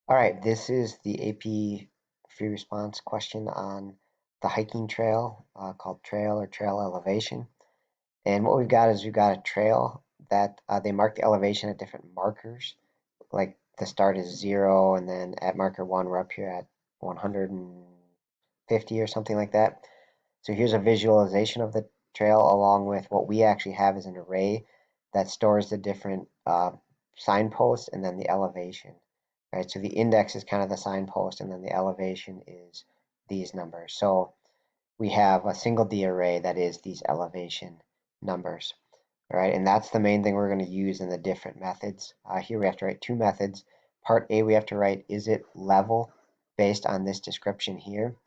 All right, this is the AP free response question on the hiking trail called trail or trail elevation. And what we've got is we've got a trail that they mark the elevation at different markers. Like the start is 0, and then at marker 1, we're up here at 150 or something like that. So here's a visualization of the trail along with what we actually have as an array that stores the different signposts and then the elevation. Right, so the index is kind of the signpost, and then the elevation is these numbers. So we have a single D array that is these elevation numbers. All right, and that's the main thing we're going to use in the different methods. Here we have to write two methods. Part A, we have to write, is it level based on this description here?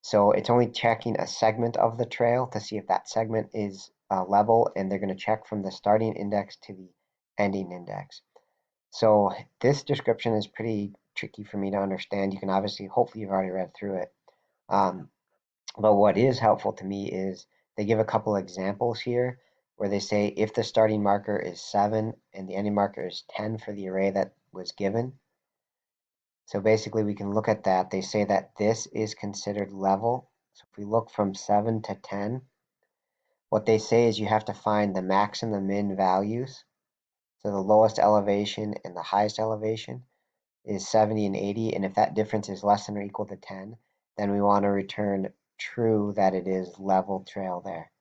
So it's only checking a segment of the trail to see if that segment is level, and they're going to check from the starting index to the ending index. So this description is pretty tricky for me to understand. You can obviously, hopefully you've already read through it. Um, but what is helpful to me is they give a couple examples here where they say if the starting marker is 7 and the ending marker is 10 for the array that was given. So basically we can look at that. They say that this is considered level. So if we look from 7 to 10, what they say is you have to find the max and the min values. So the lowest elevation and the highest elevation is 70 and 80, and if that difference is less than or equal to 10, then we want to return true that it is level trail there.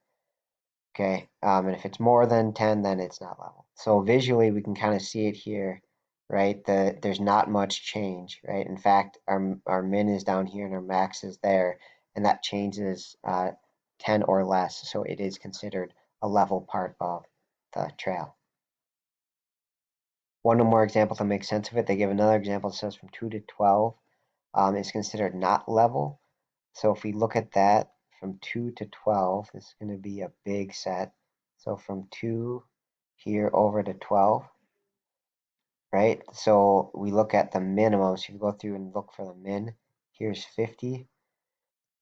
Okay, and if it's more than 10, then it's not level. So visually, we can kind of see it here, right? There's not much change, right? In fact, our min is down here and our max is there, and that changes 10 or less, so it is considered a level part of the trail. One more example to make sense of it. They give another example that says from 2 to 12 is considered not level. So if we look at that from 2 to 12, this is going to be a big set. So from 2 here over to 12, right? So we look at the minimum. So if you go through and look for the min, here's 50.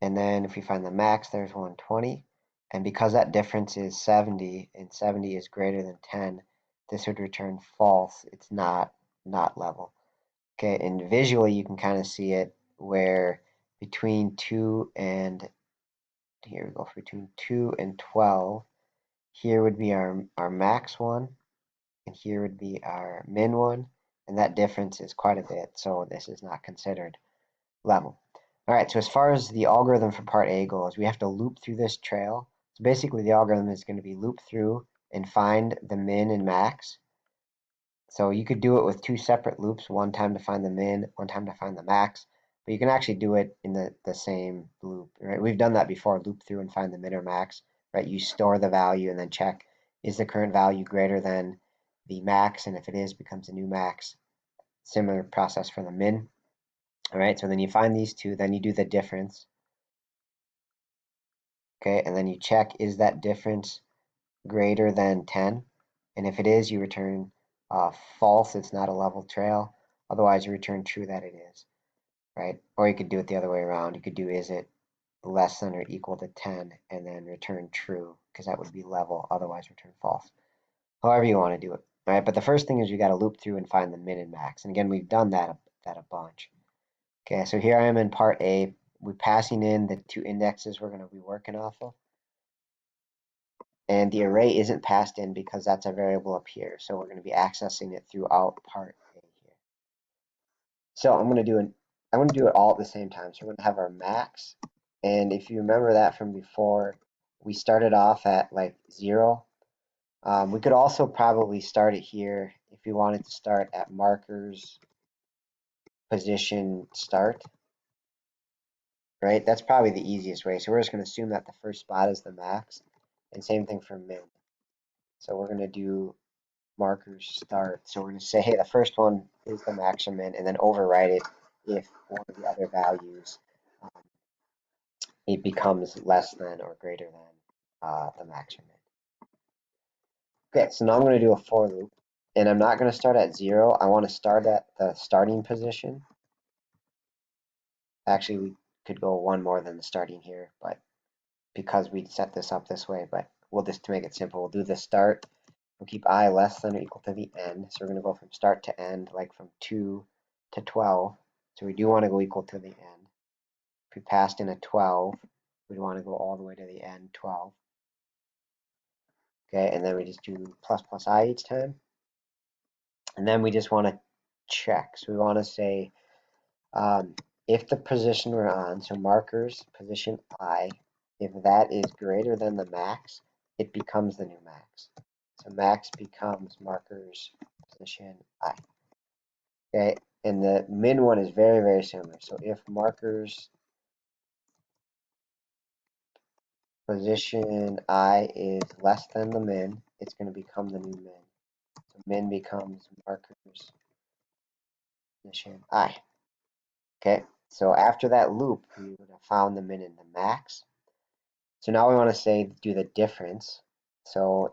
And then if we find the max, there's 120. And because that difference is 70 and 70 is greater than 10, this would return false. It's not level. Okay, and visually you can kind of see it where between 2 and here we go between 2 and 12, here would be our max one, and here would be our min one, and that difference is quite a bit, so this is not considered level. All right, so as far as the algorithm for part A goes, we have to loop through this trail. So basically the algorithm is going to be loop through and find the min and max. So you could do it with two separate loops, one time to find the min, one time to find the max, but you can actually do it in the same loop, right? We've done that before, loop through and find the min or max, right? You store the value and then check, is the current value greater than the max? And if it is, becomes a new max. Similar process for the min. All right, so then you find these two, then you do the difference. Okay, and then you check, is that difference greater than 10? And if it is, you return false, it's not a level trail. Otherwise, you return true that it is, right? Or you could do it the other way around. You could do, is it less than or equal to 10, and then return true, because that would be level. Otherwise, return false. However you want to do it, all right? But the first thing is you got to loop through and find the min and max. And again, we've done that a bunch. Okay, so here I am in part A. We're passing in the two indexes we're going to be working off of. And the array isn't passed in because that's a variable up here. So we're going to be accessing it throughout part A here. So I'm going to do it all at the same time. So we're going to have our max. And if you remember that from before, we started off at like 0. We could also probably start it here if we wanted to start at markers position start. Right? That's probably the easiest way. So we're just going to assume that the first spot is the max. And same thing for min. So we're going to do markers start. So we're going to say, hey, the first one is the maximum, and then override it if one of the other values it becomes less than or greater than the maximum. Okay, so now I'm going to do a for loop, and I'm not going to start at 0. I want to start at the starting position. Actually, we could go one more than the starting here, but because we set this up this way, but we'll just, to make it simple, we'll do the start. We'll keep I less than or equal to the end. So we're going to go from start to end, like from 2 to 12. So we do want to go equal to the end. If we passed in a 12, we'd want to go all the way to the end, 12. Okay, and then we just do plus plus I each time. And then we just want to check. So we want to say if the position we're on, so markers, position I, if that is greater than the max, it becomes the new max. So max becomes markers, position I. Okay, and the min one is very, very similar. So if markers position I is less than the min, it's going to become the new min. So min becomes markers position I. Okay, so after that loop, we would have found the min and the max. So now we want to say do the difference. So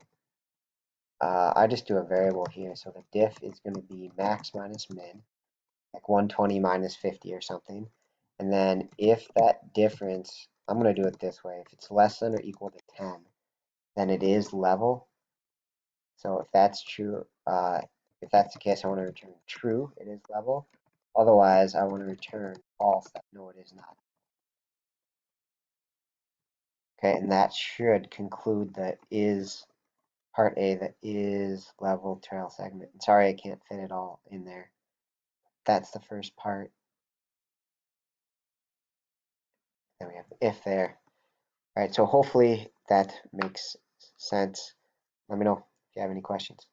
I just do a variable here. So the diff is going to be max minus min, like 120 minus 50 or something. And then if that difference, I'm going to do it this way. If it's less than or equal to 10, then it is level. So if that's true, if that's the case, I want to return true, it is level. Otherwise, I want to return false, that no, it is not. Okay, and that should conclude the is part A, the is level trail segment. Sorry, I can't fit it all in there. That's the first part. Then we have the if there. All right, so hopefully that makes sense. Let me know if you have any questions.